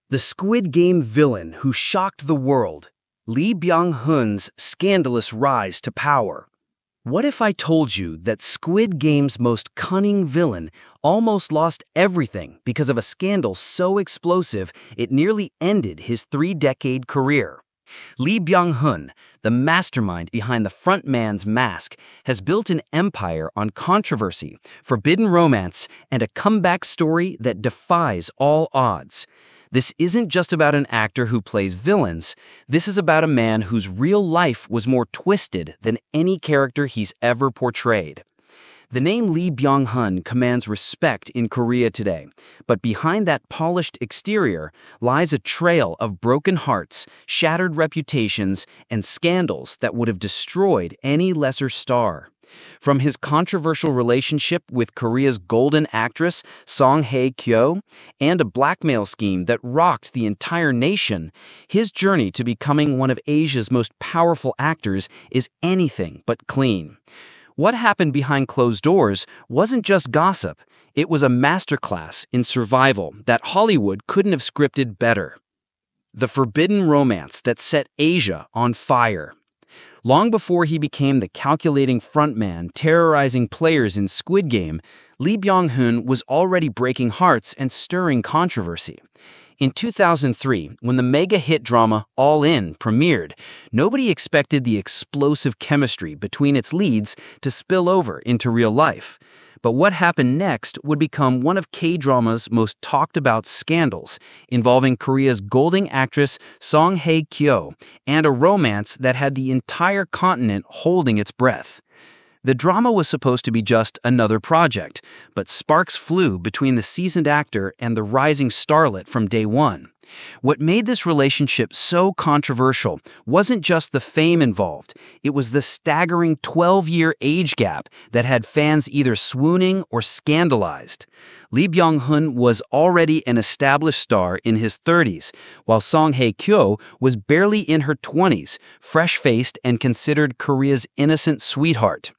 The Squid Game villain who shocked the world, Lee Byung Hun's scandalous rise to power. What if I told you that Squid Game's most cunning villain almost lost everything because of a scandal so explosive it nearly ended his three-decade career? Lee Byung Hun, the mastermind behind the frontman's mask, has built an empire on controversy, forbidden romance, and a comeback story that defies all odds. This isn't just about an actor who plays villains. This is about a man whose real life was more twisted than any character he's ever portrayed. The name Lee Byung Hun commands respect in Korea today, but behind that polished exterior lies a trail of broken hearts, shattered reputations, and scandals that would have destroyed any lesser star. From his controversial relationship with Korea's golden actress Song Hye Kyo and a blackmail scheme that rocked the entire nation, his journey to becoming one of Asia's most powerful actors is anything but clean. What happened behind closed doors wasn't just gossip, it was a masterclass in survival that Hollywood couldn't have scripted better. The forbidden romance that set Asia on fire. Long before he became the calculating frontman terrorizing players in Squid Game, Lee Byung Hun was already breaking hearts and stirring controversy. In 2003, when the mega hit drama All In premiered, nobody expected the explosive chemistry between its leads to spill over into real life. But what happened next would become one of K-drama's most talked-about scandals, involving Korea's golden actress Song Hye Kyo and a romance that had the entire continent holding its breath. The drama was supposed to be just another project, but sparks flew between the seasoned actor and the rising starlet from day one. What made this relationship so controversial wasn't just the fame involved, it was the staggering 12-year age gap that had fans either swooning or scandalized. Lee Byung Hun was already an established star in his 30s, while Song Hye Kyo was barely in her 20s, fresh-faced and considered Korea's innocent sweetheart.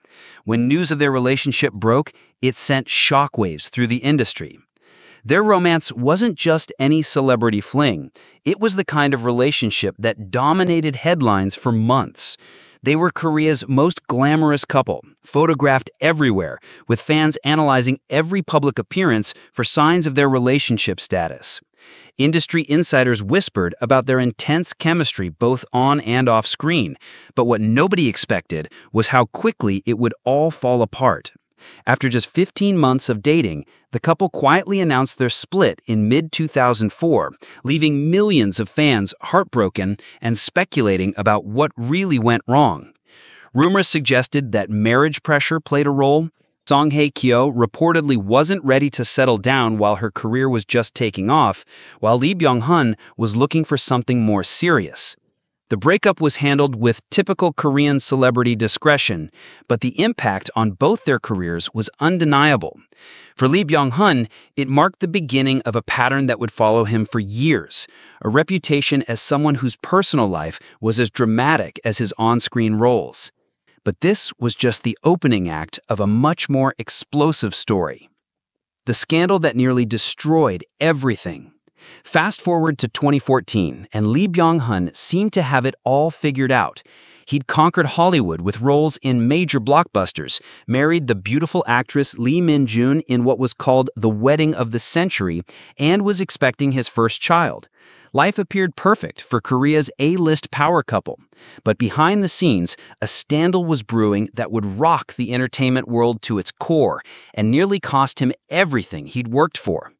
When news of their relationship broke, it sent shockwaves through the industry. Their romance wasn't just any celebrity fling. It was the kind of relationship that dominated headlines for months. They were Korea's most glamorous couple, photographed everywhere, with fans analyzing every public appearance for signs of their relationship status. Industry insiders whispered about their intense chemistry both on and off screen, but what nobody expected was how quickly it would all fall apart. After just 15 months of dating, the couple quietly announced their split in mid-2004, leaving millions of fans heartbroken and speculating about what really went wrong. Rumors suggested that marriage pressure played a role. Song Hye Kyo reportedly wasn't ready to settle down while her career was just taking off, while Lee Byung Hun was looking for something more serious. The breakup was handled with typical Korean celebrity discretion, but the impact on both their careers was undeniable. For Lee Byung Hun, it marked the beginning of a pattern that would follow him for years, a reputation as someone whose personal life was as dramatic as his on-screen roles. But this was just the opening act of a much more explosive story. The scandal that nearly destroyed everything. Fast forward to 2014, and Lee Byung Hun seemed to have it all figured out. He'd conquered Hollywood with roles in major blockbusters, married the beautiful actress Lee Min-jun in what was called the wedding of the century, and was expecting his first child. Life appeared perfect for Korea's A-list power couple. But behind the scenes, a scandal was brewing that would rock the entertainment world to its core and nearly cost him everything he'd worked for.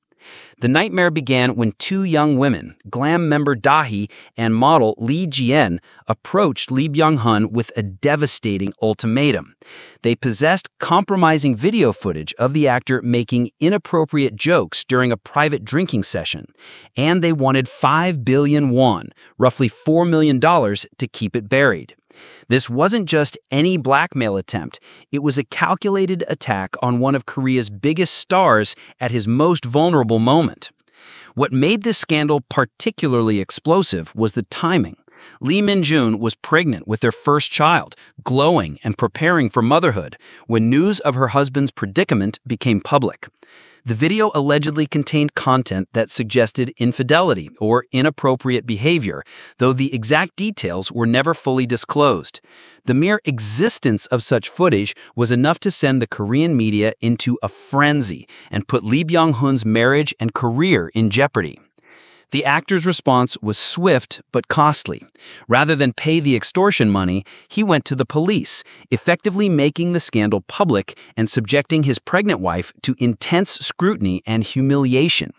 The nightmare began when two young women, GLAM member Dahee and model Lee Ji-en, approached Lee Byung Hun with a devastating ultimatum. They possessed compromising video footage of the actor making inappropriate jokes during a private drinking session, and they wanted 5 billion won, roughly $4 million, to keep it buried. This wasn't just any blackmail attempt, it was a calculated attack on one of Korea's biggest stars at his most vulnerable moment. What made this scandal particularly explosive was the timing. Lee Min-jun was pregnant with their first child, glowing and preparing for motherhood, when news of her husband's predicament became public. The video allegedly contained content that suggested infidelity or inappropriate behavior, though the exact details were never fully disclosed. The mere existence of such footage was enough to send the Korean media into a frenzy and put Lee Byung-hun's marriage and career in jeopardy. The actor's response was swift but costly. Rather than pay the extortion money, he went to the police, effectively making the scandal public and subjecting his pregnant wife to intense scrutiny and humiliation.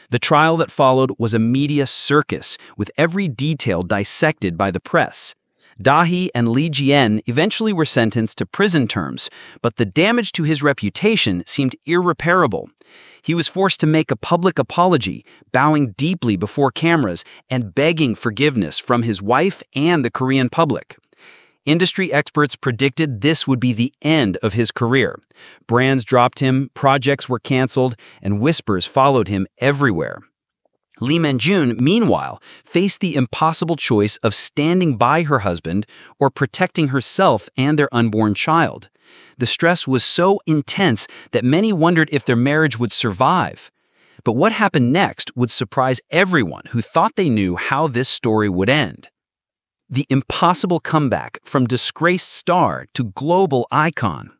The trial that followed was a media circus, with every detail dissected by the press. Dahee and Lee Jien eventually were sentenced to prison terms, but the damage to his reputation seemed irreparable. He was forced to make a public apology, bowing deeply before cameras and begging forgiveness from his wife and the Korean public. Industry experts predicted this would be the end of his career. Brands dropped him, projects were canceled, and whispers followed him everywhere. Lee Min-jun, meanwhile, faced the impossible choice of standing by her husband or protecting herself and their unborn child. The stress was so intense that many wondered if their marriage would survive. But what happened next would surprise everyone who thought they knew how this story would end. The impossible comeback from disgraced star to global icon.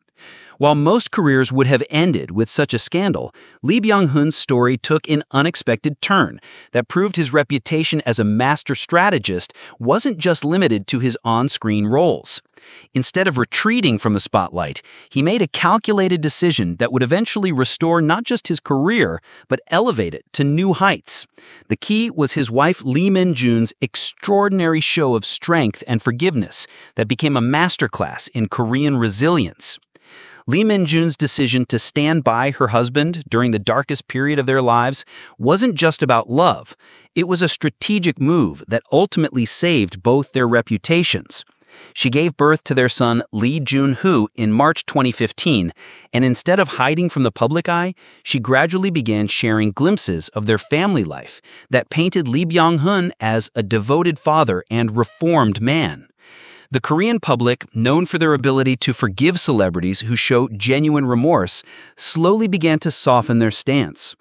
While most careers would have ended with such a scandal, Lee Byung-hun's story took an unexpected turn that proved his reputation as a master strategist wasn't just limited to his on-screen roles. Instead of retreating from the spotlight, he made a calculated decision that would eventually restore not just his career, but elevate it to new heights. The key was his wife Lee Min-jun's extraordinary show of strength and forgiveness that became a masterclass in Korean resilience. Lee Min-jun's decision to stand by her husband during the darkest period of their lives wasn't just about love. It was a strategic move that ultimately saved both their reputations. She gave birth to their son Lee Jun-hoo in March 2015, and instead of hiding from the public eye, she gradually began sharing glimpses of their family life that painted Lee Byung-hun as a devoted father and reformed man. The Korean public, known for their ability to forgive celebrities who show genuine remorse, slowly began to soften their stance.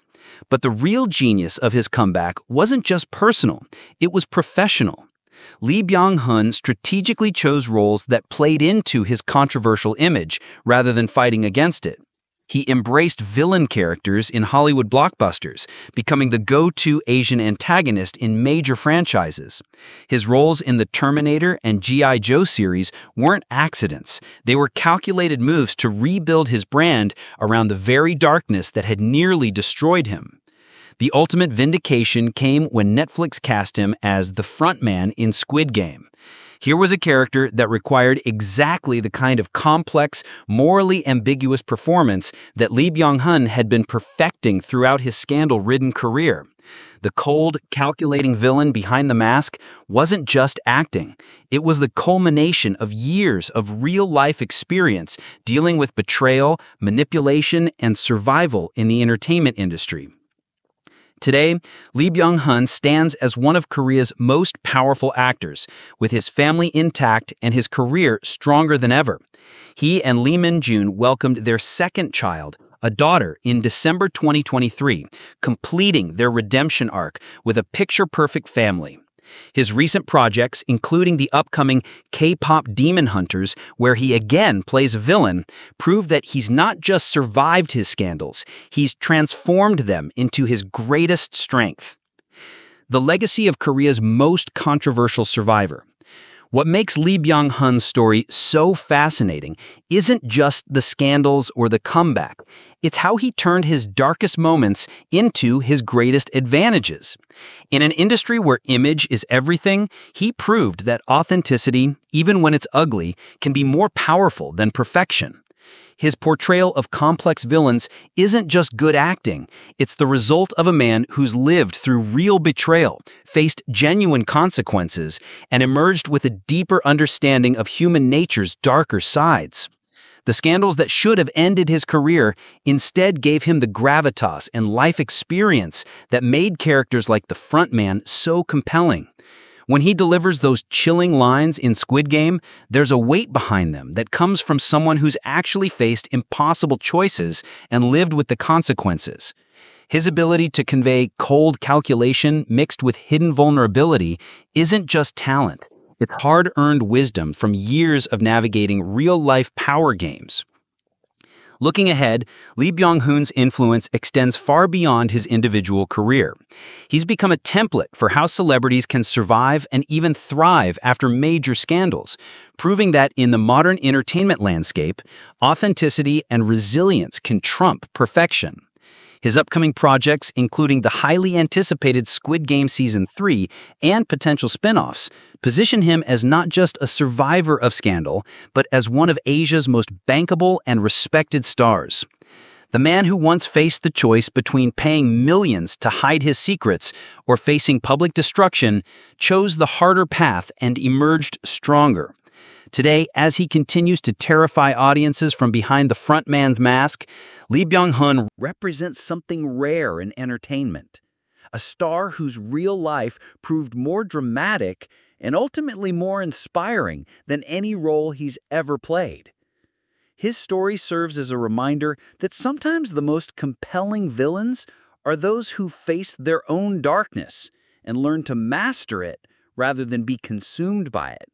But the real genius of his comeback wasn't just personal, it was professional. Lee Byung-hun strategically chose roles that played into his controversial image rather than fighting against it. He embraced villain characters in Hollywood blockbusters, becoming the go-to Asian antagonist in major franchises. His roles in the Terminator and G.I. Joe series weren't accidents. They were calculated moves to rebuild his brand around the very darkness that had nearly destroyed him. The ultimate vindication came when Netflix cast him as the frontman in Squid Game. Here was a character that required exactly the kind of complex, morally ambiguous performance that Lee Byung-hun had been perfecting throughout his scandal-ridden career. The cold, calculating villain behind the mask wasn't just acting. It was the culmination of years of real-life experience dealing with betrayal, manipulation, and survival in the entertainment industry. Today, Lee Byung-hun stands as one of Korea's most powerful actors, with his family intact and his career stronger than ever. He and Lee Min-jun welcomed their second child, a daughter, in December 2023, completing their redemption arc with a picture-perfect family. His recent projects, including the upcoming K-pop Demon Hunters, where he again plays a villain, prove that he's not just survived his scandals, he's transformed them into his greatest strength. The legacy of Korea's most controversial survivor. What makes Lee Byung-hun's story so fascinating isn't just the scandals or the comeback. It's how he turned his darkest moments into his greatest advantages. In an industry where image is everything, he proved that authenticity, even when it's ugly, can be more powerful than perfection. His portrayal of complex villains isn't just good acting, it's the result of a man who's lived through real betrayal, faced genuine consequences, and emerged with a deeper understanding of human nature's darker sides. The scandals that should have ended his career instead gave him the gravitas and life experience that made characters like the frontman so compelling. When he delivers those chilling lines in Squid Game, there's a weight behind them that comes from someone who's actually faced impossible choices and lived with the consequences. His ability to convey cold calculation mixed with hidden vulnerability isn't just talent. It's hard-earned wisdom from years of navigating real-life power games. Looking ahead, Lee Byung-hun's influence extends far beyond his individual career. He's become a template for how celebrities can survive and even thrive after major scandals, proving that in the modern entertainment landscape, authenticity and resilience can trump perfection. His upcoming projects, including the highly anticipated Squid Game Season 3 and potential spin-offs, position him as not just a survivor of scandal, but as one of Asia's most bankable and respected stars. The man who once faced the choice between paying millions to hide his secrets or facing public destruction chose the harder path and emerged stronger. Today, as he continues to terrify audiences from behind the frontman's mask, Lee Byung-hun represents something rare in entertainment. A star whose real life proved more dramatic and ultimately more inspiring than any role he's ever played. His story serves as a reminder that sometimes the most compelling villains are those who face their own darkness and learn to master it rather than be consumed by it.